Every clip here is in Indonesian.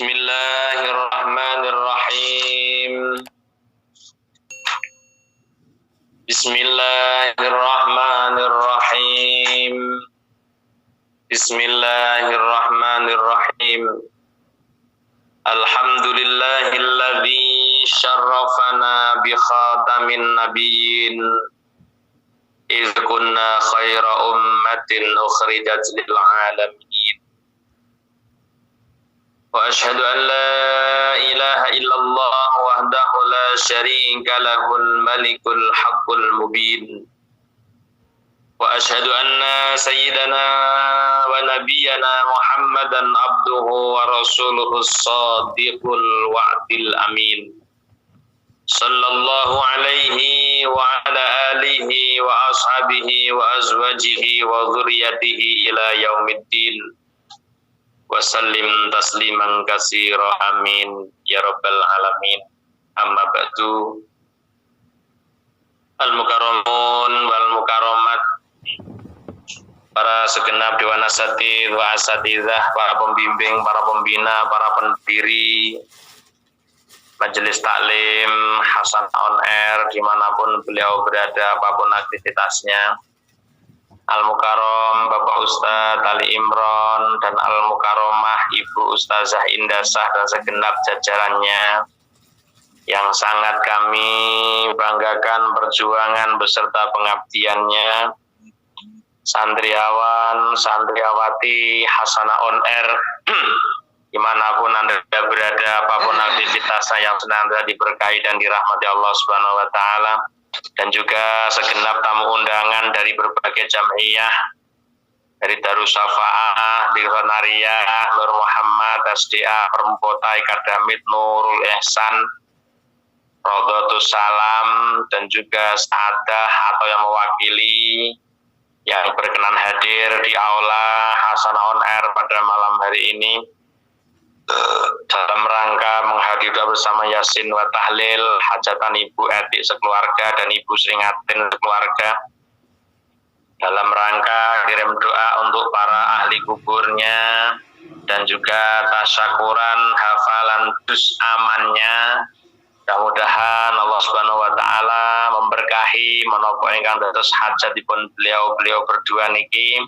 Bismillahirrahmanirrahim. Bismillahirrahmanirrahim. Bismillahirrahmanirrahim. Alhamdulillahilladzi syarrafana bi khatamin nabiyyin idh kunna khaira ummatin ukhrijat lil alamin. Wa ashhadu an la ilaha illallah wahdahu la syarika lahul malikul haqqul mubin. Wa ashhadu anna sayyidana wa nabiyyana Muhammadan abduhu wa rasuluhu as-sadiqul wa'dil amin. Sallallahu alaihi wa ala alihi wa ashabihi wa azwajihi wa dzurriyyatihi ila yaumiddin. Wa sallim tasliman katsira amin ya rabbal alamin. Amma ba'du. Al-mukarramun wal mukarramat, para segenap dewan asatidz wa asatidzah, para pembimbing, para pembina, para pendiri Majelis Taklim Hasan On Air dimanapun beliau berada, apapun aktivitasnya. Al-Mukarram Bapak Ustadz Ali Imron dan Al-Mukarramah Ibu Ustazah Indasah dan segenap jajarannya yang sangat kami banggakan perjuangan beserta pengabdiannya, santriawan, santriawati Hasanah On Air dimanapun Anda berada, apapun aktivitasnya yang senantiasa diberkahi dan dirahmati Allah Subhanahu wa Ta'ala, dan juga segenap tamu undangan dari berbagai jam'iyah, dari Darus Syafa'ah, Dirwanariyah, Nur Muhammad, SDA, Perempotai, Kadamit, Nurul Ihsan, Rodotus Salam, dan juga Sa'adah atau yang mewakili yang berkenan hadir di Aula Hasanah On Air pada malam hari ini dalam rangka menghadiri bersama Yasin wa Tahlil hajatan Ibu Eti sekeluarga dan Ibu Sringatin sekeluarga, dalam rangka kirim doa untuk para ahli kuburnya dan juga tasyakuran hafalan juz amannya. Mudah-mudahan Allah Subhanahu wa Ta'ala memberkahi menapa ingkang dados hajatipun beliau berdua niki,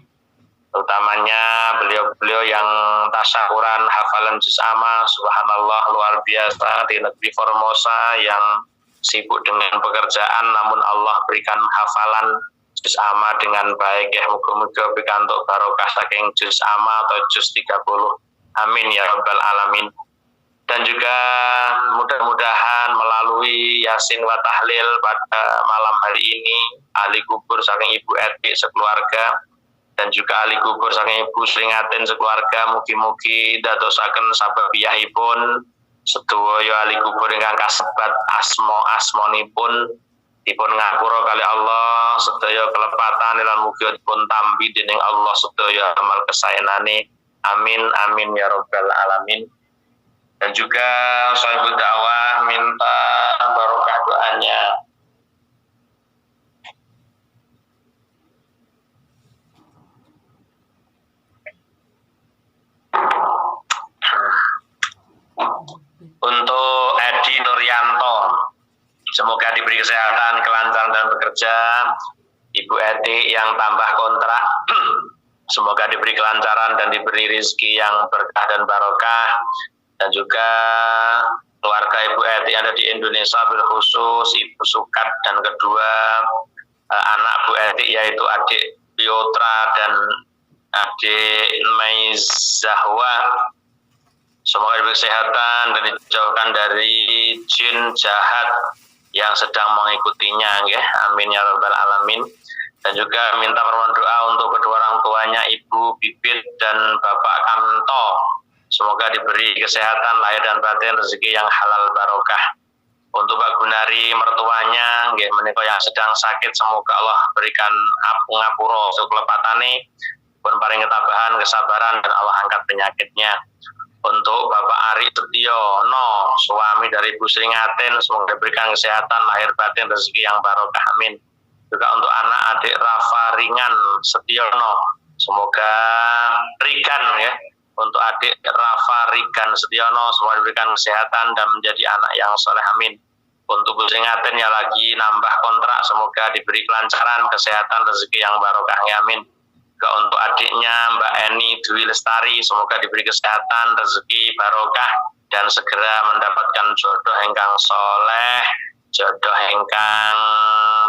utamanya beliau-beliau yang tasyakuran hafalan juz amma. Subhanallah, luar biasa di negeri Formosa yang sibuk dengan pekerjaan, namun Allah berikan hafalan juz amma dengan baik ya. Muga-muga pikantuk barokah saking juz amma atau juz 30. Amin ya rabbal alamin. Dan juga mudah-mudahan melalui Yasin wa Tahlil pada malam hari ini, ahli kubur saking Ibu Eti sekeluarga dan juga ahli kubur saking Ibu Sringatin sekeluarga, mugi-mugi dadosaken sababiyahipun sedaya ahli kubur ingkang kasebat asma-asmanipun dipun ngapura kali Allah, sedaya kelepatan lan mugi dipun tampi dening Allah sedaya amal kesaenane. Amin amin ya rabbal alamin. Dan juga sahibul dakwah minta barokah doanya. Untuk Edi Nuryanto, semoga diberi kesehatan, kelancaran dan bekerja. Ibu Edi yang tambah kontrak, semoga diberi kelancaran dan diberi rezeki yang berkah dan barokah. Dan juga keluarga Ibu Eti yang ada di Indonesia, bil khusus Ibu Sukat dan kedua anak Bu Eti yaitu adik Piotra dan adik Maizahwa. Semoga diberi kesehatan dan dijauhkan dari jin jahat yang sedang mengikutinya ya. Amin ya rabbal alamin. Dan juga minta permohonan doa untuk kedua orang tuanya, Ibu Bibit dan Bapak Kamto. Semoga diberi kesehatan lahir dan batin, rezeki yang halal barokah. Untuk Pak Gunari mertuanya nggih menika yang sedang sakit, semoga Allah berikan ngapura kelepatane, pun paring ketabahan, kesabaran dan Allah angkat penyakitnya. Untuk Bapak Ari Setiono, suami dari Ibu Sringatin, semoga diberikan kesehatan lahir batin, rezeki yang barokah. Amin. Juga untuk anak adik Rafa Ringan Setiono, semoga Rigan ya, Untuk adik Rafa Rigan Setiono, semoga diberikan kesehatan dan menjadi anak yang soleh, amin. Untuk Bu Singaten yang lagi nambah kontrak, semoga diberi kelancaran, kesehatan, rezeki yang barokah, amin. Juga untuk adiknya Mbak Eni Dwi Lestari, semoga diberi kesehatan, rezeki, barokah, dan segera mendapatkan jodoh ingkang soleh, jodoh ingkang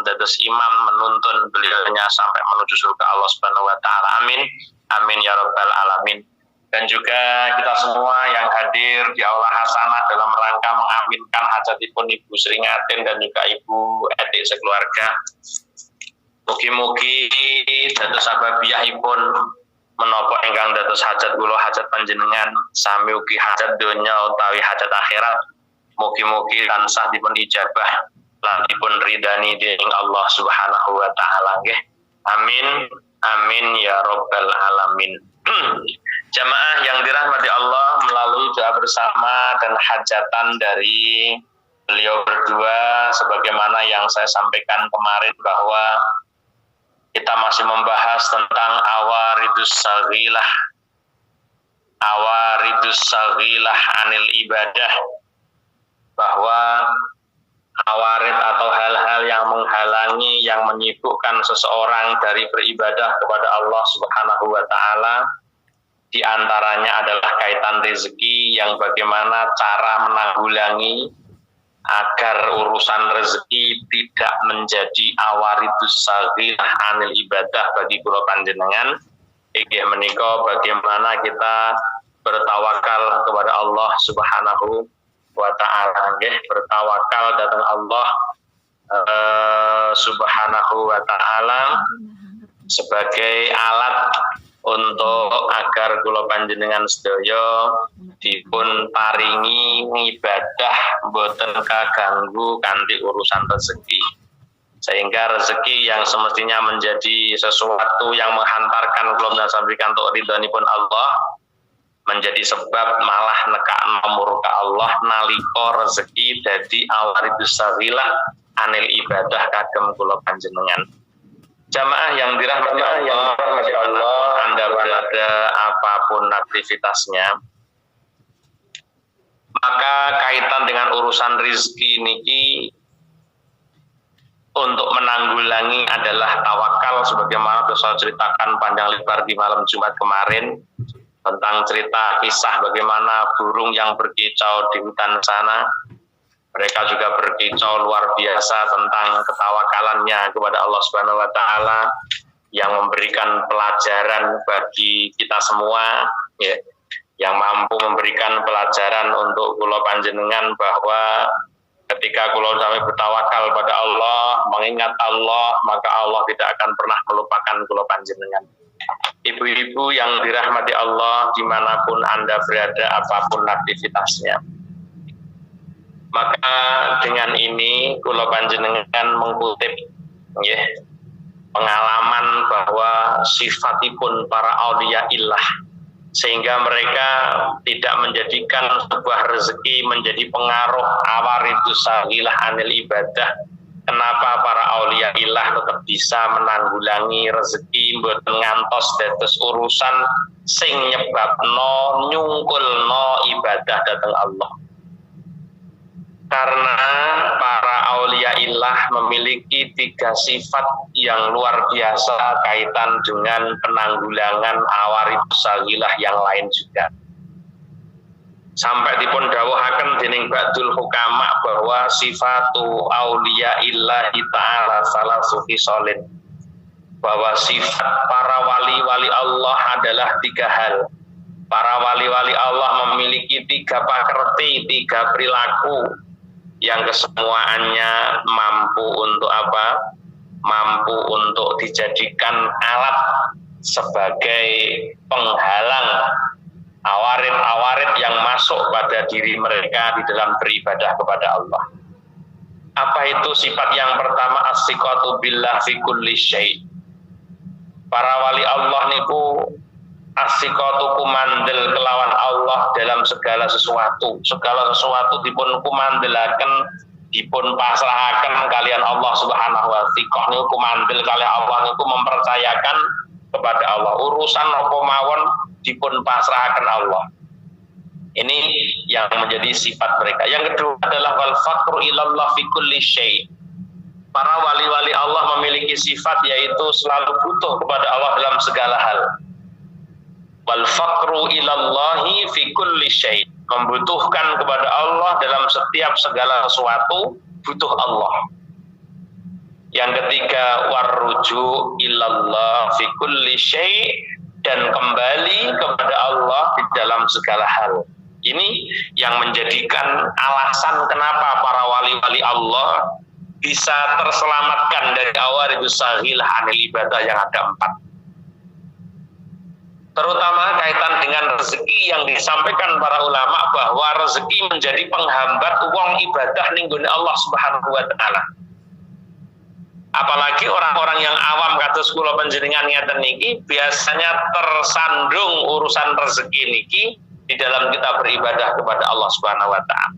dados imam menuntun beliaunya sampai menuju surga Allah Subhanahu wa taala. Amin. Amin ya rabbal alamin. Dan juga kita semua yang hadir di Aula Hasanah dalam rangka mengaminkan hajatipun Ibu Sringatin dan juga Ibu Edik sekeluarga. Mugi-mugi dados sababiyahipun menapa ingkang dados hajat kula, hajat panjenengan, sami ugi hajat donya utawi hajat akhirat. Mugi-mugi tansah dipun ijabah lan dipun ridani dening Allah Subhanahu wa taala nggih. Amin. Amin ya rabbal alamin. Jamaah yang dirahmati Allah, melalui doa bersama dan hajatan dari beliau berdua, sebagaimana yang saya sampaikan kemarin bahwa kita masih membahas tentang awaridus saghilah anil ibadah, bahwa awarid atau hal-hal yang menghalangi, yang menyibukkan seseorang dari beribadah kepada Allah Subhanahu wa taala, di antaranya adalah kaitan rezeki, yang bagaimana cara menanggulangi agar urusan rezeki tidak menjadi awaridus saghilah anil ibadah bagi kula panjenengan. Inggih menika bagaimana kita bertawakal kepada Allah Subhanahu wa ta'ala, nggih, bertawakal datang Allah Subhanahu wa ta'ala sebagai alat untuk agar kula panjenengan sedaya dipun paringi ibadah boten kaganggu kanthi urusan rezeki, sehingga rezeki yang semestinya menjadi sesuatu yang menghantarkan kula sampaikan untuk ridhonipun Allah menjadi sebab malah nekakno murka Allah nalika rezeki dadi awaridus saghilah anil ibadah kagem kula panjenengan. Jamaah yang dirahmati Allah, Anda berada apapun aktivitasnya, maka kaitan dengan urusan rezeki niki untuk menanggulangi adalah tawakal, sebagaimana saya ceritakan panjang lebar di malam Jumat kemarin tentang cerita kisah bagaimana burung yang berkicau di hutan sana. Mereka juga berkicau luar biasa tentang ketawakalannya kepada Allah Subhanahu wa taala yang memberikan pelajaran bagi kita semua, ya, yang mampu memberikan pelajaran untuk kula panjenengan bahwa ketika kula sampai bertawakal pada Allah, mengingat Allah, maka Allah tidak akan pernah melupakan kula panjenengan. Ibu-ibu yang dirahmati Allah, dimanapun Anda berada, apapun aktivitasnya, maka dengan ini kula panjenengan mengutip, ya, pengalaman bahwa sifatipun para aulia illah, sehingga mereka tidak menjadikan sebuah rezeki menjadi pengaruh awaridus saghilah anil ibadah. Kenapa para aulia ilah tetap bisa menanggulangi rezeki mboten ngantos dados urusan sing nyebabno nyungkulno ibadah dhateng Allah? Karena para aulia ilah memiliki 3 sifat yang luar biasa kaitan dengan penanggulangan awaridus saghilah yang lain juga. Sampai dipun dawuhaken dening ba'dul hukama bahwa sifatu aulia illahi ta'ala salasu khisalin, bahwa sifat para wali-wali Allah adalah 3 hal. Para wali-wali Allah memiliki 3 pakerti, 3 perilaku yang kesemuanya mampu untuk apa? Mampu untuk dijadikan alat sebagai penghalang awarid-awarid yang masuk pada diri mereka di dalam beribadah kepada Allah. Apa itu sifat yang pertama? As-siqatu billah fi kulli syai'. Para wali Allah niku as-siqatu kumandel kelawan Allah dalam segala sesuatu. Segala sesuatu dipun kumandelaken, dipun pasrahaken kalian Allah Subhanahu wa taala. Niku kumandel kalian Allah niku mempercayakan kepada Allah. Urusan apa mawon dipun pasrahaken Allah. Ini yang menjadi sifat mereka. Yang kedua adalah wal faqru ilallah fi kulli syai'. Para wali-wali Allah memiliki sifat yaitu selalu butuh kepada Allah dalam segala hal. Wal faqru ilallahi fi kulli syai'. Membutuhkan kepada Allah dalam setiap segala sesuatu, butuh Allah. Yang ketiga warruju ilallah fi kulli syai', dan kembali kepada Allah di dalam segala hal. Ini yang menjadikan alasan kenapa para wali-wali Allah bisa terselamatkan dari awaridus saghilah anil ibadah yang ada 4. Terutama kaitan dengan rezeki yang disampaikan para ulama bahwa rezeki menjadi penghambat uang ibadah ning gone Allah Subhanahu wa taala. Apalagi orang-orang yang awam kados kula panjenengan ngeten niki biasanya tersandung urusan rezeki niki di dalam kita beribadah kepada Allah Subhanahu wa taala.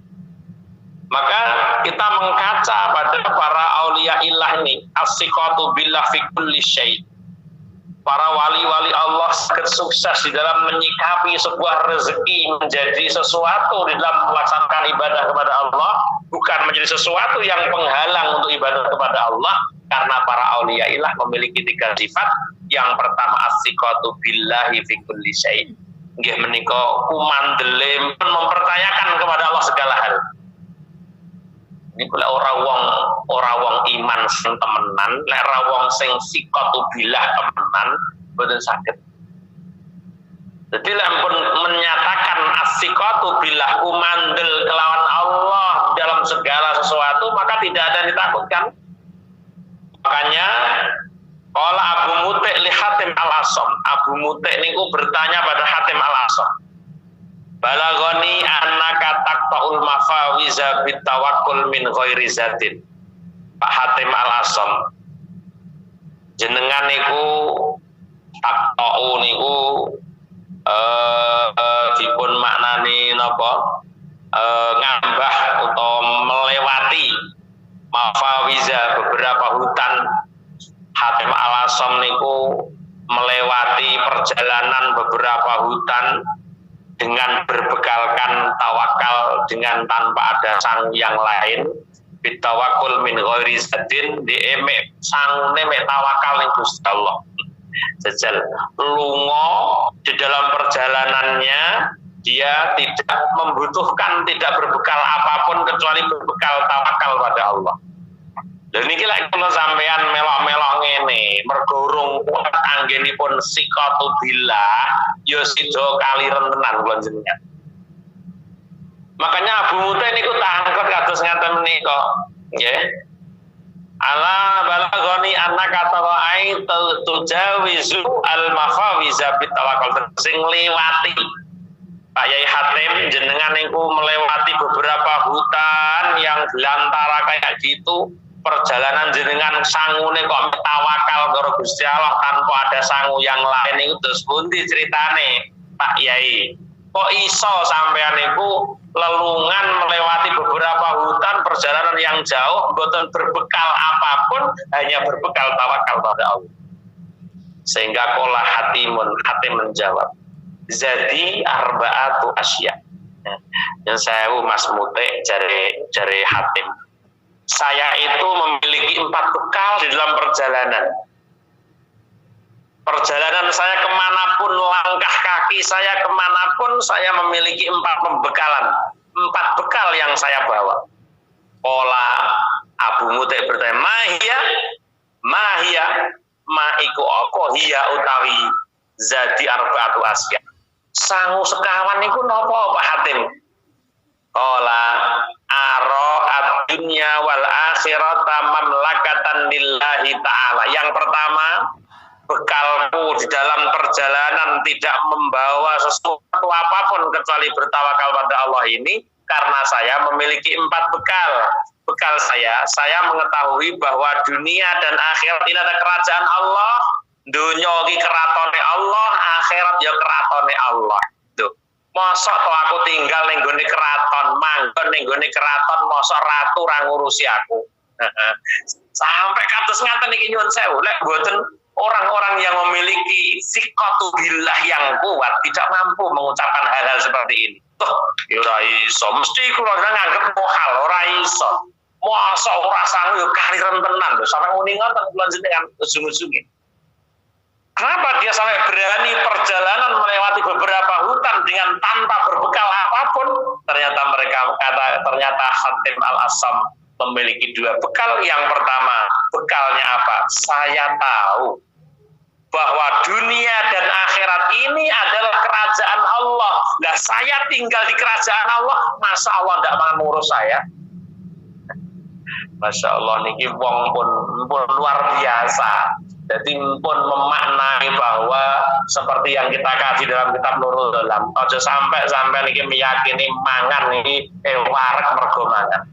Maka kita mengkaca pada para aulia ilah ini, as-siqatu billah fi kulli syai'. Para wali-wali Allah sangat sukses di dalam menyikapi sebuah rezeki menjadi sesuatu di dalam melaksanakan ibadah kepada Allah, bukan menjadi sesuatu yang penghalang untuk ibadah kepada Allah, karena para aulia ilah memiliki 3 sifat. Yang pertama as-siqatu billahi fi kulli syai'. Nggih menika kumandele mempercayakan kepada Allah segala hal. Ini kula ora wong iman sing temenan, lek ora wong sing siqatu billah temenan boten saged. Jadi lek pun menyatakan as-siqatu billah kumandel kelawan Allah dalam segala sesuatu, maka tidak ada yang ditakutkan. Makanya qala Abu Muti' li Hatim al-Asam. Abu Muti' niku bertanya pada Hatim al-Asam. Balagoni annaka taqta'ul mafawiza bitawakkul min ghairi zatin. Pak Hatim al-Asam, jenengan niku taqta'u niku dipun maknani napa? Ngambah utawa melewati mafawiza beberapa hutan. Hatim al-Asam niku melewati perjalanan beberapa hutan dengan berbekalkan tawakal, dengan tanpa ada sang yang lain. Bitawakul min ghairi zadin, diemek sangune mek tawakal ning Gusti Allah. Jajal lunga di dalam perjalanannya dia tidak membutuhkan, tidak berbekal apapun kecuali berbekal tawakal pada Allah. Dan niki lek kula sampean melok-melok ngene, mergo urung kuat anggenipun siqatu billah, ya sida kaliren tenan kula jenengan. Makanya Abu Muti niku tangkep kados ngaten menika, nggih. Ala balagoni annaka ta'ai tujawizu al-mafawiza bitawakkal, sing liwati Pak Yai Hatim jenengan niku melewati beberapa hutan yang belantara kayak gitu. Perjalanan jenengan sangune kok tawakal karo Gusti Allah tanpa ada sangu yang lain itu terus pundi ceritane Pak Yai? Kok iso sampean niku lelungan melewati beberapa hutan perjalanan yang jauh mboten berbekal apapun, hanya berbekal tawakal pada Allah. Sehingga qala Hatim menjawab, "Zadi arba'atu asya." Yang saya Mas Muti jare Hatim. Saya itu memiliki 4 bekal di dalam perjalanan. Perjalanan saya kemanapun, langkah kaki saya kemanapun, saya memiliki 4 pembekalan. 4 bekal yang saya bawa. Pola Abu Muti bertanya, Mahia, ma'iku oko hiya utawi zadi arba'atu asya. Sangu sekawan iku napa Pak Hatim? Qala aro ad-dunya wal akhirata mamlakatan lillahi ta'ala. Yang pertama, bekalku di dalam perjalanan tidak membawa sesuatu apapun kecuali bertawakal pada Allah ini, karena saya memiliki 4 bekal. Bekal saya mengetahui bahwa dunia dan akhirat ini ada kerajaan Allah. Dunia iki keratone Allah, akhirat ya keratone Allah. Mosok to aku tinggal ning gone keraton, manggon ning gone keraton, mosok ratu ra ngurusi aku. Sampai kados ngaten iki nyuwun sewu, lek mboten Orang-orang yang memiliki siqatu billah yang kuat tidak mampu mengucapkan hal-hal seperti ini. Tuh, ora iso. Mesti kula nganggep mohal, ora iso. Masa ora sanggup yo kaliren tenan lho. Sampai muni ngoten kula jenengan ujung-ujunge. Kenapa dia sampai berani perjalanan melewati beberapa hutan dengan tanpa berbekal apapun? Ternyata ternyata Hatim Al-Asam memiliki dua bekal. Yang pertama, bekalnya apa? Saya tahu bahwa dunia dan akhirat ini adalah kerajaan Allah. Nah, saya tinggal di kerajaan Allah, masa Allah tidak mau ngurus saya? Masya Allah, niki wong pun luar biasa. Jadi pun memaknai bahwa seperti yang kita kaji dalam kitab Nurul Dalam, ojo sampai niki meyakini mangan niki wareg mergo mangan.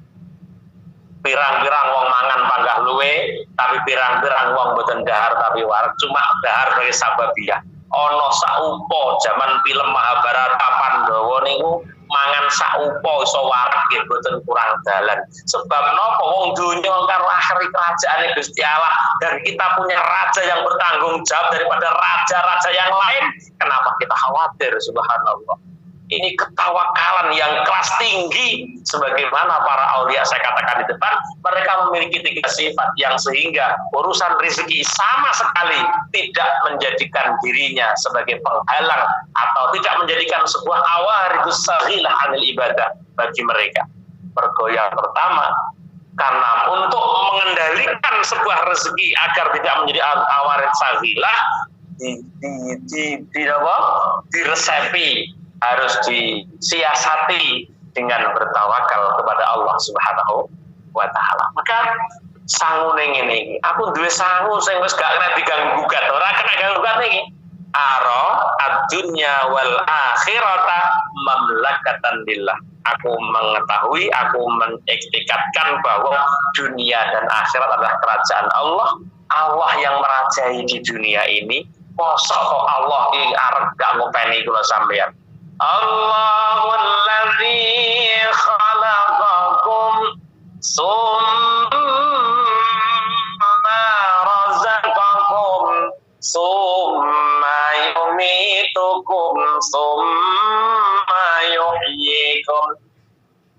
Pirang-pirang wong mangan panggah luwe, tapi pirang-pirang wong boten dahar tapi wareg, cuma dahar sebagai sababiyah. Ono saupo zaman film Mahabharata Pandhawa niku mangan saupo iso wareg nggih boten kurang dalan. Sebab napa wong donya karo akhir kerajaane Gusti Allah dan kita punya raja yang bertanggung jawab daripada raja-raja yang lain. Kenapa kita khawatir? Subhanallah. Ini ketawakalan yang kelas tinggi, sebagaimana para aulia saya katakan di depan, mereka memiliki tiga sifat yang sehingga urusan rezeki sama sekali tidak menjadikan dirinya sebagai penghalang atau tidak menjadikan sebuah awaridus saghilah anil ibadah bagi mereka. Yang pertama, karena untuk mengendalikan sebuah rezeki agar tidak menjadi awarid saghilah, diresepi, harus disiasati dengan bertawakal kepada Allah Subhanahu wa taala. Maka sangu ning ngene iki, aku duwe sangu sing wis gak kena diganggu gugat, ora kena ganggu gugat iki. Ara ad-dunya wal akhirata mamlakatan lillah. Aku mengetahui, aku mengiktikadkan bahwa dunia dan akhirat adalah kerajaan Allah. Allah yang merajai di dunia ini. Mosok kok Allah iki arep gak ngopeni kula sampeyan. Allahul ladzi khalaqakum summa razaqakum summa yumitukum summa yuhyikum.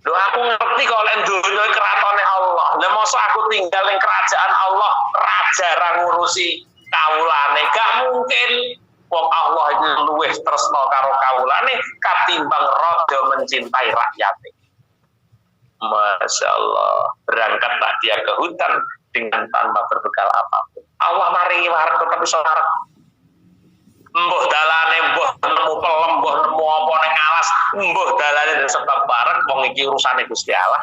Lho aku ngerti kok lek donya keratone Allah. Lah mosok aku tinggal ning kerajaan Allah, raja ra ngurusi kawulane, gak mungkin. Wong Allah itu luwih tresna karo kawulane katimbang rada mencintai rakyatnya. Masya Allah, berangkat tak dia ke hutan dengan tanpa berbekal apapun. Allah maringi wareg tetep iso wareg. Mbuh dalane, mbuh nemu pelem, mbuh nemu apa ning alas, mbuh dalane sebab wareg wong iki urusane Gusti Allah.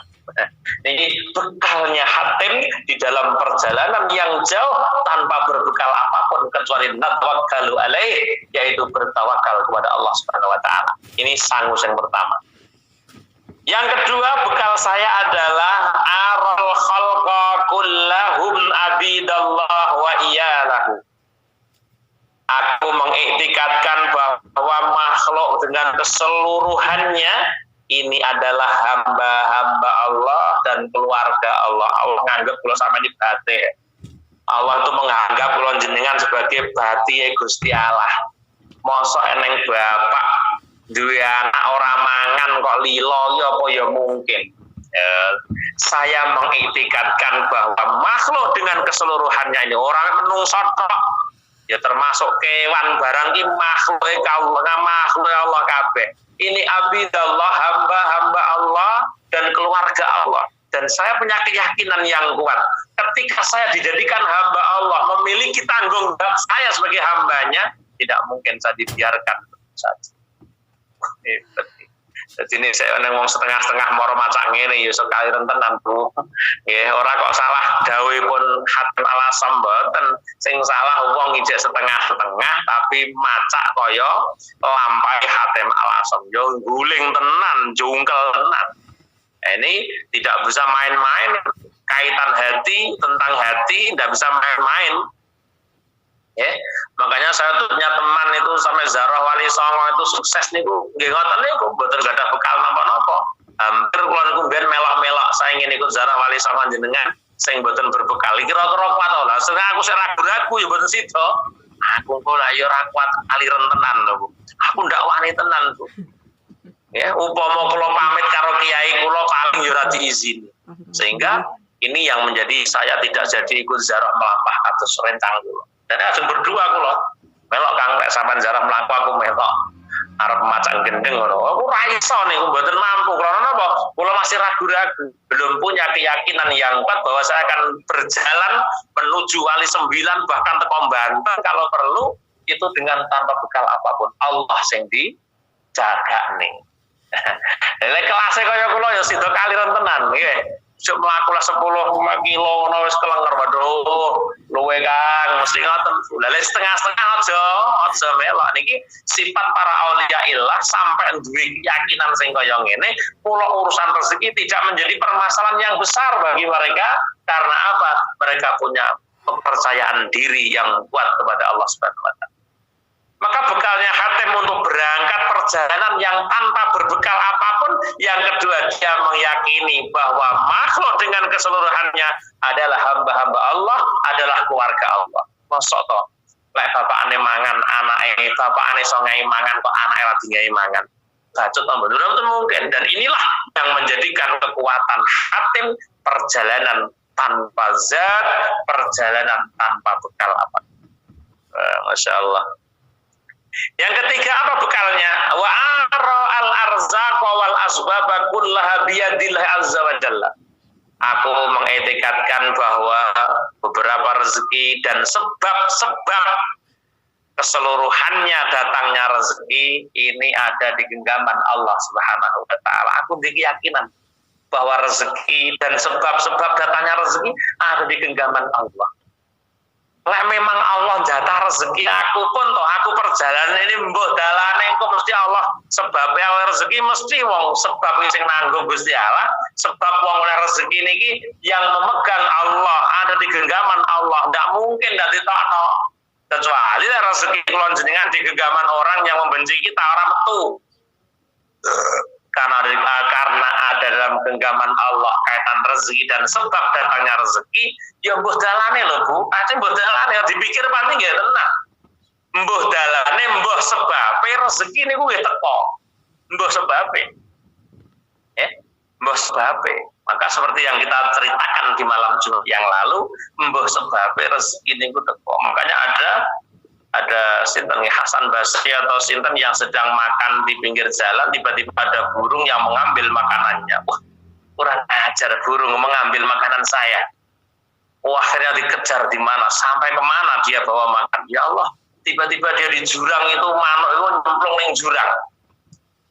Ini bekalnya Hatim di dalam perjalanan yang jauh tanpa berbekal apapun kecuali natawakkalu alaih, yaitu bertawakal kepada Allah Subhanahu wa taala. Ini sangus yang pertama. Yang kedua, bekal saya adalah aral khalqa kullahum abidallah wa iyalahu. Aku mengiktikadkan bahwa makhluk dengan keseluruhannya ini adalah hamba-hamba Allah dan keluarga Allah. Allah menganggap kula sama ini bate. Allah itu menganggap kula jenengan sebagai bati Gusti Allah. Mosok eneng bapak duwe anak ora mangan kok lilo ya apa ya mungkin. Saya mengiktikadkan bahwa makhluk dengan keseluruhannya ini orang menungso tok. Ya termasuk kewan barang ki makhluk Allah kabeh. Ini abidallah, hamba-hamba Allah dan keluarga Allah. Dan saya punya keyakinan yang kuat. Ketika saya dijadikan hamba Allah, memiliki tanggung jawab saya sebagai hambanya, tidak mungkin saya dibiarkan saja. Jadi ini saya ngomong setengah-setengah moro macak ngene ya sekali rentenan Bu. Nggih, ora kok salah dawuhipun Hatim Al-Asam mboten. Sing salah wong ijek setengah-setengah tapi macak kaya lampahe Hatim Al-Asam. Yo guling tenan, jungkel tenan. Ini tidak bisa main-main. Kaitan hati, tentang hati tidak bisa main-main. Ya, makanya saya tuh punya teman itu sampai Zarah Wali Songo itu sukses niku nggih ngoten niku mboten gadah bekal napa-napa. Hampir kula niku ben melok-melok saya ingin ikut Zarah Wali Songo jenengan. sing mboten berbekal. Kira-kira kuat to lah. Sing aku sing ragu-ragu ya mboten sida. Aku kok lah ya ora kuat aliran tenan lho. Aku ndak wani tenan, Bu. Ya, upama kula pamit karo kiai kula paling ya ora diizini. Sehingga ini yang menjadi saya tidak jadi ikut ziarah melampah atus rencang kula. Dan langsung berdua kula. Melok Kang nek sampean ziarah melampah aku melok. Arep macang gendeng ngono. Aku ora iso niku mboten mampu. Karena napa? Kula masih ragu-ragu, belum punya keyakinan yang kuat bahwa saya akan berjalan menuju Wali 9 bahkan teko Banten kalau perlu itu dengan tanpa bekal apapun. Allah sing dijaga nih. Lek kelas kaya kula ya sida kaliran tenan nggih. Cuk mlaku lah 10 kilo ngono wis kelenger waduh luwe Kang mesti ngoten. Lah lek setengah-setengah aja melok niki sifat para aulia illah sampai duwe keyakinan sing kaya ngene kula urusan rezeki tidak menjadi permasalahan yang besar bagi mereka karena apa? Mereka punya kepercayaan diri yang kuat kepada Allah Subhanahu wa taala. Maka bekalnya Hatim untuk berangkat perjalanan yang tanpa berbekal apapun. Yang kedua, dia meyakini bahwa makhluk dengan keseluruhannya adalah hamba-hamba Allah, adalah keluarga Allah. Mosok toh, lek bapak ane mangan, anak ini, bapak ane so ngai mangan, kok anak lagi ngai mangan. Bacot tambah itu mungkin. Dan inilah yang menjadikan kekuatan Hatim perjalanan tanpa zat, perjalanan tanpa bekal apapun. Masya Allah. Yang ketiga apa bekalnya? Wa ara al arzaqa wal asbaba kullaha biyadillah azza wa jalla. Aku mengetikadkan bahwa beberapa rezeki dan sebab-sebab keseluruhannya datangnya rezeki ini ada di genggaman Allah Subhanahu wa taala. Aku berkeyakinan bahwa rezeki dan sebab-sebab datangnya rezeki ada di genggaman Allah. Lek memang Allah jatah rezeki aku pun toh aku perjalanan ini mbuh dalane engko mesti Allah sebabnya rezeki mesti wong sebab sing nanggung Gusti Allah sebab wong oleh rezeki niki yang memegang Allah ada di genggaman Allah ndak mungkin ndak ditokno kecuali rezeki kula jenengan di genggaman orang yang membenci kita orang metu karena ada dalam genggaman Allah kaitan rezeki dan sebab datangnya rezeki ya mbuh dalane lho Bu aceh mbuh dalane dipikir paling nggih tenan mbuh dalane mbuh sebabe rezeki niku nggih teko mbuh sebabe ya mbuh sebabe maka seperti yang kita ceritakan di malam Jumat yang lalu mbuh sebabe rezeki niku teko makanya ada sinten Hasan Basri atau sinten yang sedang makan di pinggir jalan tiba-tiba ada burung yang mengambil makanannya. Wah, kurang ajar burung mengambil makanan saya. Wah, akhirnya dikejar di mana sampai kemana dia bawa makan. Ya Allah, tiba-tiba dia di jurang itu manuk itu nyemplung ning jurang.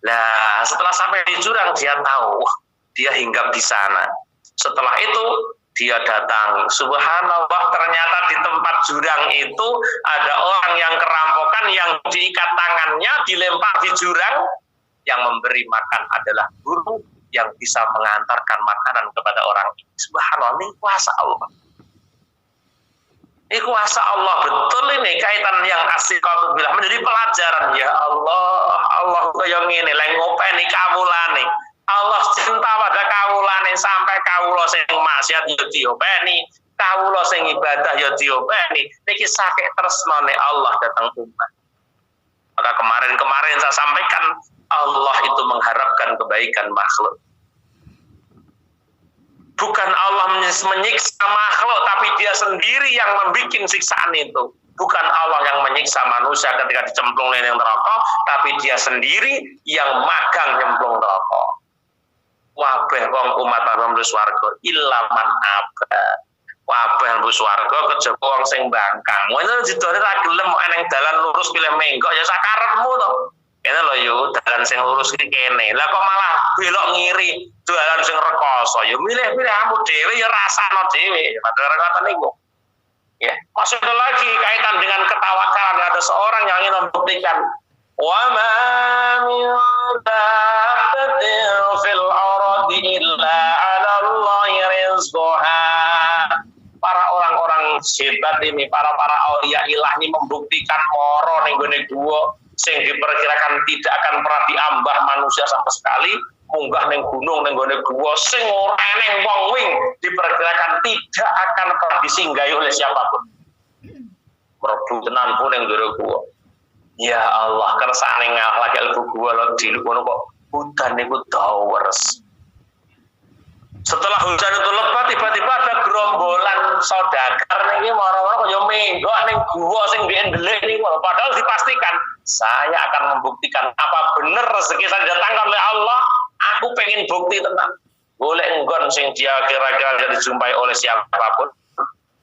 Nah, setelah sampai di jurang dia tahu, wah, dia hinggap di sana. Setelah itu dia datang, subhanallah ternyata di tempat jurang itu ada orang yang kerampokan yang diikat tangannya, dilempar di jurang, yang memberi makan adalah burung yang bisa mengantarkan makanan kepada orang ini. Subhanallah, ini kuasa Allah. Ini kuasa Allah, betul ini kaitan yang asli kau bilang menjadi pelajaran. Ya Allah yang ini, lengopeni kawulane. Allah cinta pada kawulane sampai kawula sing maksiat ya diopeni, kawula sing ibadah ya diopeni. Niki sakit tresnane Allah datang umat. Maka kemarin saya sampaikan Allah itu mengharapkan kebaikan makhluk. Bukan Allah menyiksa makhluk, tapi dia sendiri yang membuat siksaan itu. Bukan Allah yang menyiksa manusia ketika dicemplung ning neraka, tapi dia sendiri yang magang nyemplung neraka. Wabeh wong umat mlebu swarga ilaman aba. Wabeh mlebu swarga kejaba wong sing bangkang. Ngono didone ra gelem eneng dalan lurus pilih menggok ya sakarepmu to. Kene lho yo dalan sing lurus iki kene. Lah kok malah belok ngiri dalan sing rekoso. Yo milih-milih kamu dhewe ya rasano dhewe. Padahal ngoten niku. Ya, maksudnya lagi kaitan dengan ketawakalan ada seorang yang ingin membuktikan wa ma min dabbatin fil ardi illa 'ala Allahi rizquha. Para orang-orang hebat ini, para aulia ilah ini membuktikan moro ning gone guwa sing diperkirakan tidak akan pernah diambah manusia sama sekali, munggah ning gunung ning gone gua sing ora eneng wong wing diperkirakan tidak akan pernah disinggahi oleh siapapun. Mlebu tenan pun ning jero gua. Ya Allah, kersane ngalah lagi lebu gua lho diluk ngono kok hutan niku dawers. Setelah hujan itu lebat, tiba-tiba ada gerombolan saudagar niki mara-mara kaya menggok ning gua sing diendelik niku. Padahal dipastikan saya akan membuktikan apa benar rezeki saya datangkan oleh Allah. Aku pengen bukti tenang. Boleh enggon sing dia kira-kira dijumpai oleh siapapun.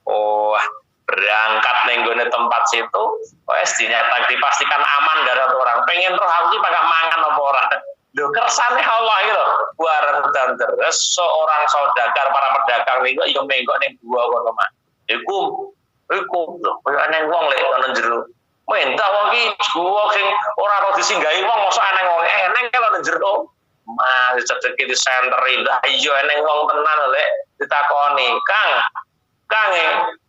Oh, berangkat ning gone tempat situ, wes dipastikan aman gak ada orang. Pengen roh aku iki bakal mangan apa ora. Lho kersane Allah iki lho. Bareng dan terus seorang saudagar para pedagang niku yo menggok ning gua kono mah. Iku lho, koyo aneh wong lek ana jero. Mentah wong iki gua sing ora ora disinggahi wong mosok aneh wong eneng kalau nang jero. Mas cedek di center indah iya eneng wong tenan lek ditakoni, Kang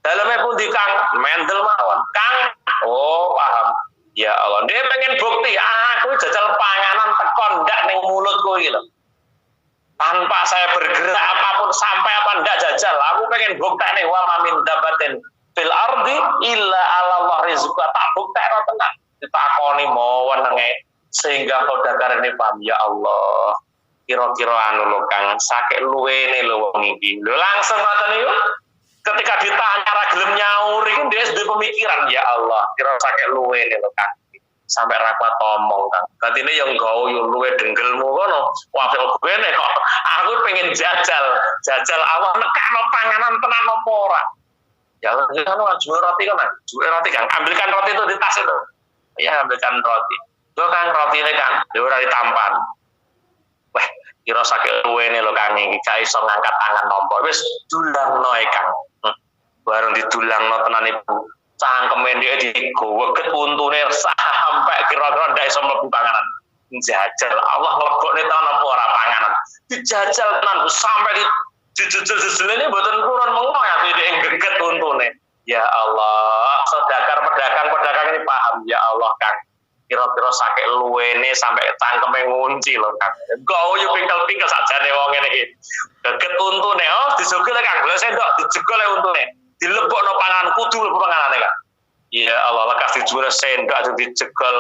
daleme pundi Kang? Mendel mawon. Kang, oh paham. Ya Allah, dia pengen bukti, aku jajal panganan tekon ndak ning mulutku iki lho. Tanpa saya bergerak apapun sampai apa ndak jajal, aku pengen buktine wa mamin dabatin fil ardi illa ala Allah rizqa. Tak buktekno tenan. Ditakoni mawon nenge sehingga saudagar ini paham, ya Allah. Kira-kira anu lho Kang, sakit luwene lho wong iki. Lho langsung ngoten niku. Ketika ditanya ra gelem nyaur iki dia duwe pemikiran, ya Allah, kira sakit luwene lho Kang. Sampai ra kuat omong Kang. Batine yo nggawa yo luwe denggelmu kono. Wah kok bene kok. Aku pengen jajal awak nekakno panganan tenan apa ora. Ya ngono jual roti kan. Jual roti Kang. Ambilkan roti itu di tas itu. Ya ambilkan roti. Tuh Kang rotine Kang, yo ora ditampan. Wah, kira sakit luwene lho Kang iki gak iso ngangkat tangan nompo. Wis dulangno e Kang. Bareng didulangno tenan Ibu. Cangkeme dhek digoweget untune sampai kira-kira ndak iso mlebu panganan. Jajal Allah lebokne tenan apa ora panganan. Dijajal tenan sampai dijejel-jejelene mboten kurun mengono ya dhek geget untune. Ya Allah, saudagar pedagang ini paham ya Allah Kang. Kira-kira sakit luwene sampai cangkeme ngunci lho Kang. Engko yo pingkel-pingkel sajane wong ngene iki. Geget untune, oh disugil Kang, lha sendok dijegol untune. Dilebokno panganan kudu mlebu panganane Kang. Ya Allah, lekas dijur sendok ajeng dijegol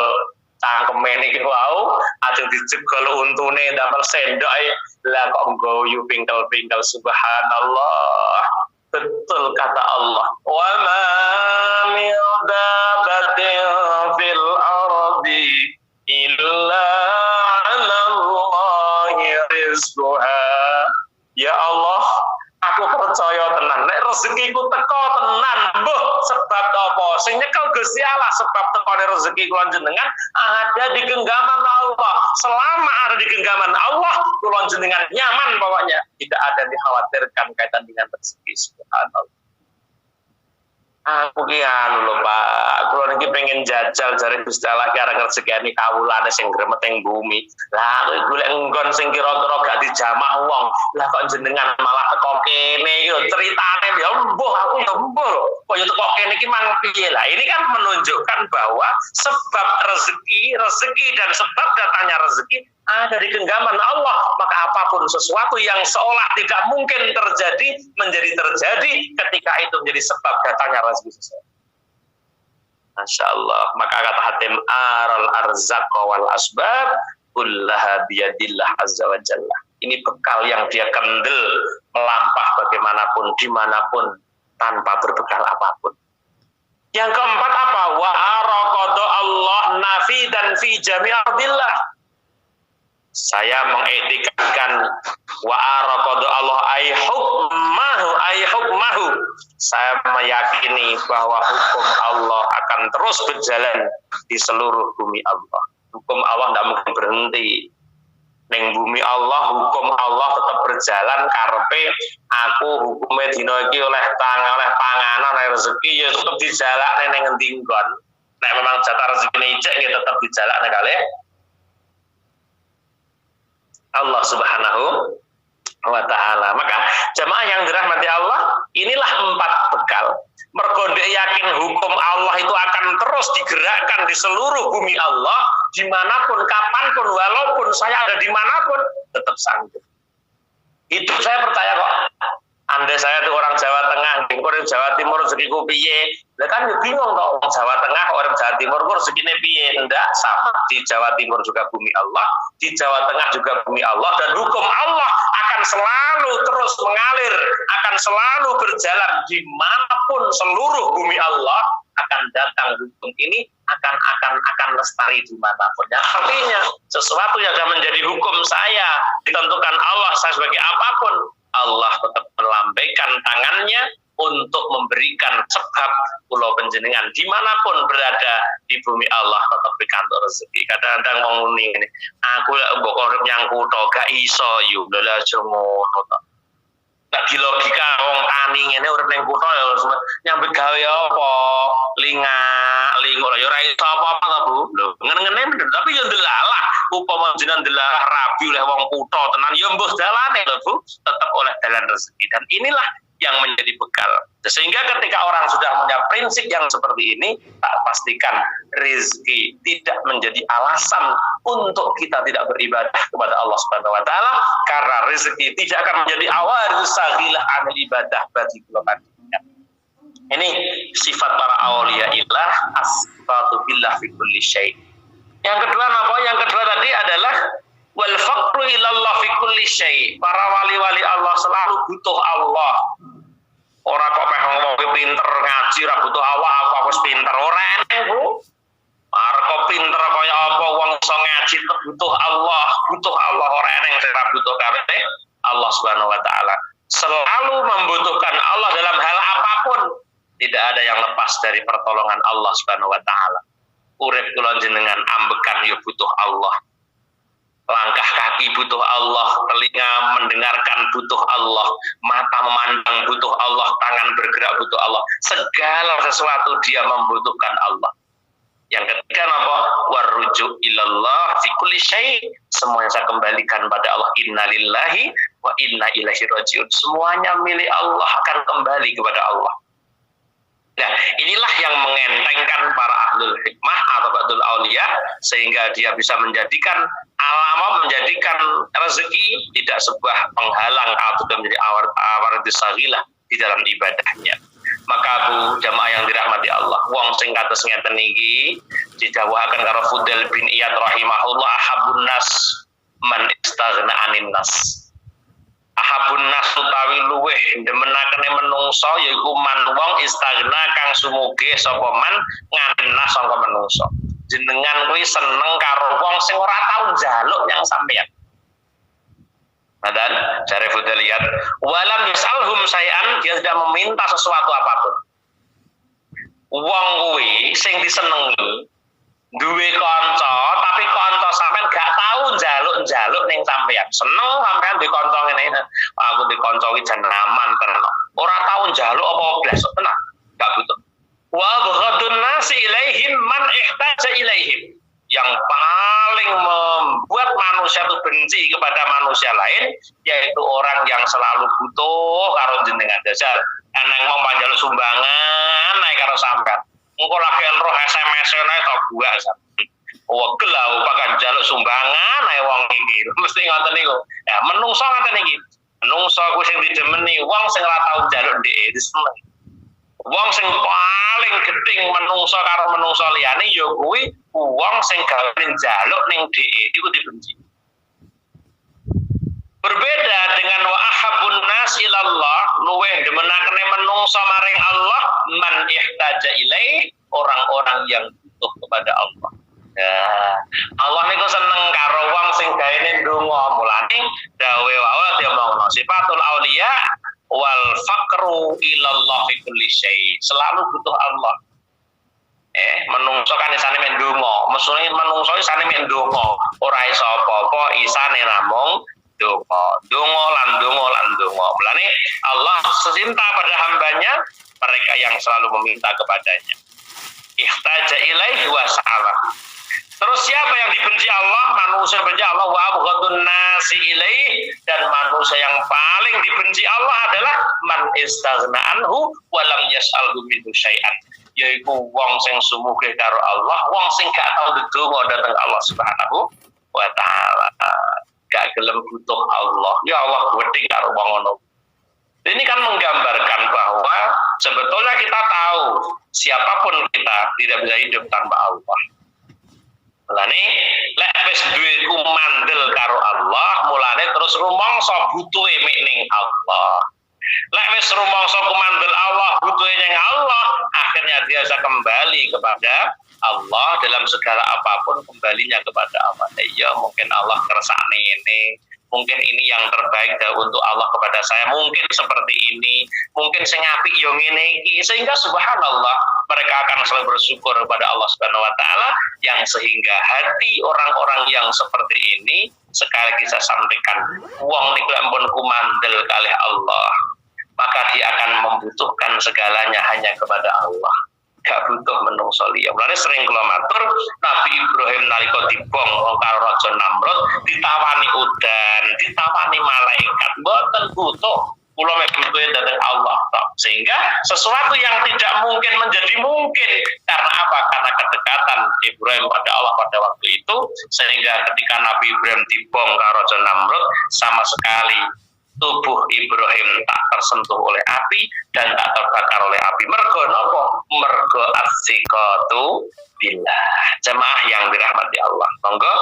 cangkeme niki wau, ajeng dijegol untune damel sendok lah kok nggoyu pingkel-pingkel subhanallah. Betul kata Allah. Wa ma min dabatin fil ardi illa 'ala Allahi rizquha. Ya Allah, aku percaya tenan nek rezekiku teko tenan mbuh sebab apa sing nyekel Gusti Allah sebab tekone rezeki kula jenengan ada di genggaman Allah. Selama ada di genggaman Allah kula jenengan nyaman pokoknya, tidak ada dikhawatirkan kaitan dengan rezeki. Subhanallah. Aku ki anu lho Pak, kula niki pengen jajal jare Gusti Allah ki arep rezekine kawulane sing gremeteng bumi. Lah kowe golek nggon sing kira-kira gak dijamah wong. Lah kok jenengan malah teko kene iki ceritane ya mbuh aku ya mbuh. Kok ya teko kene iki mang piye lah. Ini kan menunjukkan bahwa sebab rezeki dan sebab datangnya rezeki ada di genggaman Allah. Maka apapun sesuatu yang seolah tidak mungkin terjadi menjadi terjadi ketika itu menjadi sebab datangnya rezeki sesuatu. Masya Allah. Maka kata Hatim aral arzaqqa wal asbab kullaha biyadillah azza wa jalla. Ini bekal yang dia kendel melampah bagaimanapun dimanapun tanpa berbekal apapun. Yang keempat apa? Wa araqadu Allah nafi dan fi jami'adillah. Saya mengiktikadkan wa araqadu Allah ay hukmahu. Saya meyakini bahwa hukum Allah akan terus berjalan di seluruh bumi Allah. Hukum Allah tidak mungkin berhenti. Ning bumi Allah, hukum Allah tetap berjalan karepe aku hukume dina iki oleh panganan oleh rezeki ya tetap dijalakne ning ngendi nggon. Nek memang jatah rezekine ijek ya tetap dijalakne kalih Allah Subhanahu wa ta'ala. Maka jamaah yang dirahmati Allah, inilah 4 bekal. Mergo ndek yakin hukum Allah itu akan terus digerakkan di seluruh bumi Allah, dimanapun, kapanpun, walaupun saya ada dimanapun, tetap sanggup. Hidup saya percaya kok. Andai saya tuh orang Jawa Tengah, orang Jawa Timur rezekiku piye? Lah kan bingung kok orang Jawa Tengah, orang Jawa Timur rezekine piye? Enggak, sama di Jawa Timur juga bumi Allah, di Jawa Tengah juga bumi Allah, dan hukum Allah akan selalu terus mengalir, akan selalu berjalan dimanapun seluruh bumi Allah akan datang hukum ini akan lestari dimanapun. Yang artinya sesuatu yang sudah menjadi hukum saya ditentukan Allah saya sebagai apapun, Allah tetap melambaikan tangannya untuk memberikan sebab pulau penjenengan dimanapun berada di bumi Allah tetap dikantor rezeki. Kadang-kadang ngomong ini, aku mbok yang kuto gak iso yuk lha ngono to. Nek di logika wong tani ngene urip ning kutho ya nyambut gawe apa? Lingo ya ora iso apa-apa ta, Bu. Lho, ngene-ngene bener tapi ya ndelalah upama jenengan ndelalah rabi oleh wong kutho tenan ya mbuh dalane lho, Bu. Tetap oleh dalan rezeki dan inilah yang menjadi bekal. Sehingga ketika orang sudah punya prinsip yang seperti ini, tak pastikan rezeki tidak menjadi alasan untuk kita tidak beribadah kepada Allah Subhanahu wa taala, karena rezeki tidak akan menjadi awal sagilah anil ibadah bagi golongan. Ini sifat para aulia illah, asfatu billah fi kulli syai. Yang kedua apa? Yang kedua tadi adalah wal faqru ilallah fi kulli syai. Para wali-wali Allah selalu butuh Allah. Ora kok pengen wong pinter ngaji ra butuh Allah, aku wis pinter ora eneng, Bu. Marko pinter kaya apa wong iso ngaji butuh Allah ora eneng sing ra butuh kabeh Allah Subhanahu wa taala. Selalu membutuhkan Allah dalam hal apapun. Tidak ada yang lepas dari pertolongan Allah Subhanahu wa taala. Urip kula jenengan ambekan yo butuh Allah. Langkah kaki butuh Allah, telinga mendengarkan butuh Allah, mata memandang butuh Allah, tangan bergerak butuh Allah. Segala sesuatu dia membutuhkan Allah. Yang ketiga apa? Warruju ilallah fi kulli syai. Semuanya saya kembalikan pada Allah. Innalillahi wa inna ilaihi rajiun. Semuanya milik Allah akan kembali kepada Allah. Nah, inilah yang mengentengkan para ahlul hikmah atau ba'dul aulia sehingga dia bisa menjadikan rezeki tidak sebuah penghalang atau menjadi awar disaghilah di dalam ibadahnya. Maka Bu jamaah yang dirahmati Allah, wong sing kados ngeten iki didhawuhaken karo Fudail bin Iyad rahimahullah, ahabun nas man istaghna anin nas. Ahabun nas utawi luweh demenakane menungso yaiku man wong istagna kang sumuge sapa man nganin nas sangka menungso. Jenengan kuwi seneng karo wong sing ora tau njaluk yang sampeyan. Dan cari Fudail lihat walam yusalhum sayan, dia tidak meminta sesuatu apapun. Wong kuwi sing disenengi duwe kanca tapi kanca sampean gak tahu njaluk ning sampean. Seneng sampean duwe kanca ngene. Aku duwe kanca iki jan aman tenan. Ora tahu njaluk apa blas tenan. Gak butuh. Wa ghadun nasi ilaihim man ihtaja ilaihim. Yang paling membuat manusia itu benci kepada manusia lain yaitu orang yang selalu butuh karo jenengan dasar. Eneng mau panjaluk sumbangan naik karo sampean. Engko lagi roh SMS naik tok gua sampe. Wegel lah pakan jaluk sumbangan ae wong iki. Mesti ngoten niku. Ya menungso ngoten iki. Menungso ku sing didemeni wong sing ora tau njaluk ndek diseneng. Wong sing paling gedeng menungso karo menungso liyane ya kuwi wong sing gawe njaluk ning dhek iku dibenci. Berbeda dengan wa ahabun nas ilallah, luweh demenakane menungso maring Allah man ihtaja ilaih, orang-orang yang butuh kepada Allah. Ya, Allah niku seneng karo wong sing gaene ndonga, mulane dawe wae dia mau sifatul auliya wal faqru ilallah fi kulli syai. Selalu butuh Allah. Menungso kan isane men ndonga, mesune menungso isane men ndonga, ora iso apa-apa isane namung dongo. Mulane Allah cinta pada hambanya mereka yang selalu meminta kepadanya. Ihtaja ilaihi wa sa'ala. Terus siapa yang dibenci Allah? Manusia benci Allah wa abghadun nasi ilaihi, dan manusia yang paling dibenci Allah adalah man istaghna anhu wa lam yas'alhu minhu syai'an. Yaiku wong sing sumuge karo Allah, wong sing gak tau ndedonga dhateng Allah Subhanahu wa taala. Gak gelem butuh Allah. Ya Allah wedi karo wong ngono. Ini kan menggambarkan bahwa sebetulnya kita tahu siapapun kita tidak bisa hidup tanpa Allah. Mulane lek wis duwe kumandel karo Allah, mulane terus rumangsa butuhe mek ning Allah. Lek wis rumangsa kumandel Allah, butuhe ning Allah, akhirnya dia bisa kembali kepada Allah dalam segala apapun, kembalinya kepada Allah. Ya mungkin Allah kersane ini, mungkin ini yang terbaik untuk Allah kepada saya, mungkin seperti ini, mungkin sing apik yo ngene iki, sehingga subhanallah mereka akan selalu bersyukur kepada Allah Subhanahu wa taala, yang sehingga hati orang-orang yang seperti ini, sekali lagi saya sampaikan, wong niku ampun kumandel kalih Allah, maka dia akan membutuhkan segalanya hanya kepada Allah. Gak butuh menungso liya. Mulane sering kula matur, Nabi Ibrahim nalika dibong karo Raja Namrud, ditawani udan, ditawani malaikat, mboten butuh. Kula mek butuhe dhateng Allah tok. Sehingga sesuatu yang tidak mungkin menjadi mungkin. Karena apa? Karena kedekatan Ibrahim pada Allah pada waktu itu, sehingga ketika Nabi Ibrahim dibong karo Raja Namrud, sama sekali tubuh Ibrahim tak tersentuh oleh api dan tak terbakar oleh api. Mergo napa? Mergo as-siqatu billah. Jemaah yang dirahmati Allah, monggo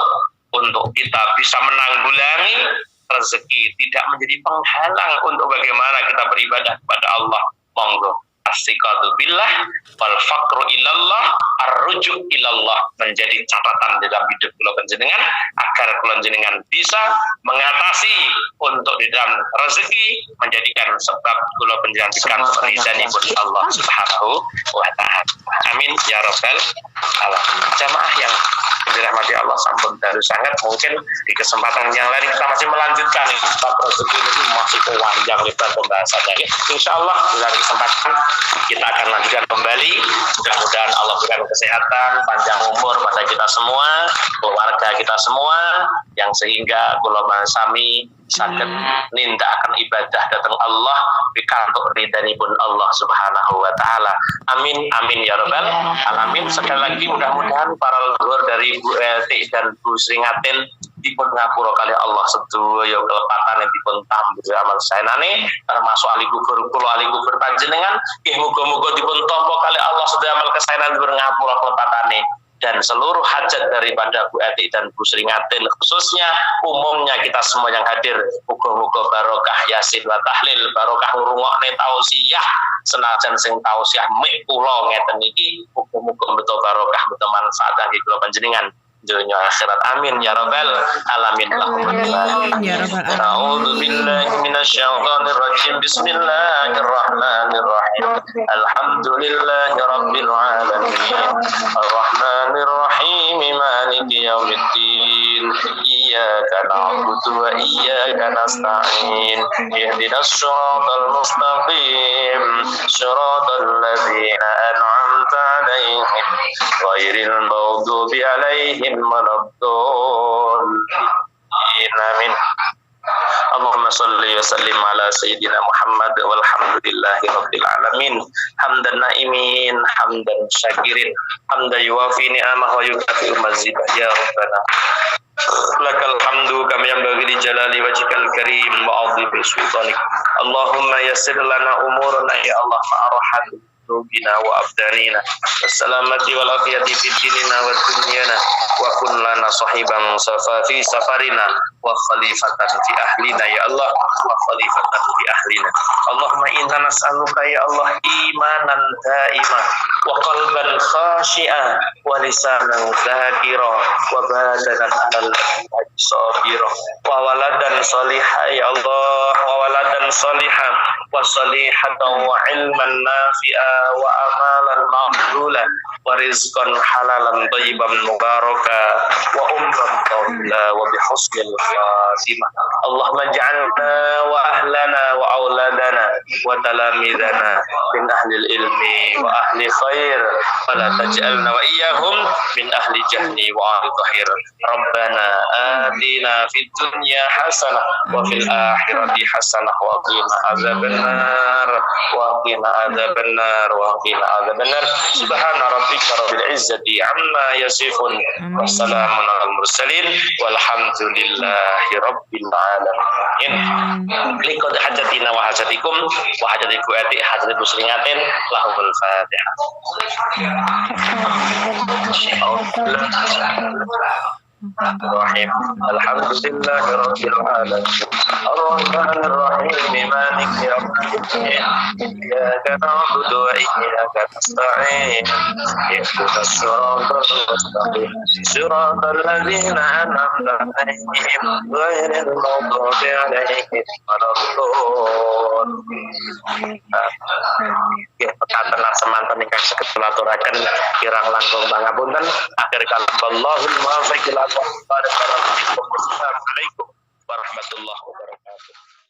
untuk kita bisa menanggulangi rezeki, tidak menjadi penghalang untuk bagaimana kita beribadah kepada Allah. Monggo as-siqatu billah wal faqru ilallah, ar-rujuk ilallah menjadi catatan dalam hidup kula panjenengan, agar kula panjenengan bisa mengatasi untuk di dalam rezeki, menjadikan sebab kula panjenengan ridhanipun Allah Subhanahu wa taala. Amin ya rabbal alamin. Jamaah yang dirahmati Allah, sampun daru sangat, mungkin di kesempatan yang lain kita masih melanjutkan bab rezeki ini, masih panjang lebar pembahasannya. Insyaallah di lain kesempatan kita akan lanjutkan kembali. Mudah-mudahan Allah berikan kesehatan, panjang umur pada kita semua, keluarga kita semua, yang sehingga kula sami saged nindakaken ibadah dhateng Allah pikantuk ridhanipun Allah Subhanahu wa taala. Amin amin ya rabbal alamin. Sekali lagi mudah-mudahan para leluhur dari Bu Eti dan Bu Sringatin dipun ngapura kali Allah sedaya kelepatan dipun tambah amal saenane, termasuk ahli gugur kula, ahli gugur panjenengan, nggih muga-muga dipun tampa kali Allah sedaya amal kesaenan dipun ngapura kelepatane, dan seluruh hajat daripada Bu Eti dan Bu Sringatin, khususnya umumnya kita semua yang hadir, muga-muga barokah yasin wa tahlil, barokah ngrungokne tausiah, senajan sing tausiah mik kula ngeten iki, muga-muga beto barokah beto manfaat kangge kula panjenengan dunya akhirat. Amin ya rabbal alamin. A'udzu billahi minasyaitonir rajim. Bismillahirrahmanirrahim. Alhamdulillahi rabbil alamin. Arrahmanir rahim. Maliki yaumiddin. Iyyaka na'budu wa iyyaka nasta'in. Ihdinas siratal mustaqim. Siratal ladzina an'amta 'alaihim ghairil maghdubi 'alaihim waladdallin. Amin. Allahumma salli wa sallim ala sayyidina Muhammad walhamdulillahi rabbil alamin. Hamdan naimin, hamdan syakirin, hamdan yuwafi ni'amah wa yukafi mazidah ya rabbana. Lakal hamdu kama yanbaghi li jalali wajhikal karim wa 'azimi sultanik. Allahumma yassir lana umurana ya Allah ma'arham qulubina wa abdanina wassalamati wal afiyati fid dinina wa dunyana wa kun lana sahiban fi safarina wa khalifatan fi ahlina ya Allah wa khalifatan fi ahlina. Allahumma inna nas'aluka ya Allah imanan daimah wa qalban khashi'an wa lisanan dzakira wa badanan 'alal sabira wa waladan salihah ya Allah, wa waladan salihah wa salihatan wa ilman nafi'a wa amalan maqbulan ورزقا حلالا طيبا مباركا وعمرا طويلا وبحسن الخاتمة. اللهم اجعلنا وأهلنا وأولادنا وتلاميذنا من أهل العلم وأهل خير ولا تجعلنا وإياهم من أهل جهل وأهل ظهير. ربنا آتنا في الدنيا حسنة وفي الآخرة حسنة وقنا عذاب النار وقنا عذاب النار وقنا عذاب النار. سبحان ربك رب العزة عما يصفون وسلام على المرسلين والحمد لله رب العالمين. Likod hajatina wa hajatikum wa hajatiku ati hajatiku seringatin lahumul fatihah. الرحيم الحمد لله رب العالمين الرحمن الرحيم مالك يوم الدين إياك نعبد وإياك نستعين اهدنا الصراط المستقيم صراط الذين أنعمت عليهم غير المغضوب عليهم ولا الضالين. Pekatan semanten ingkang saged tulaturaken kirang langkung pangapunten. Akhir kalam Allahul muwaffiq ila aqwamit thoriq. Assalamualaikum warahmatullahi wabarakatuh.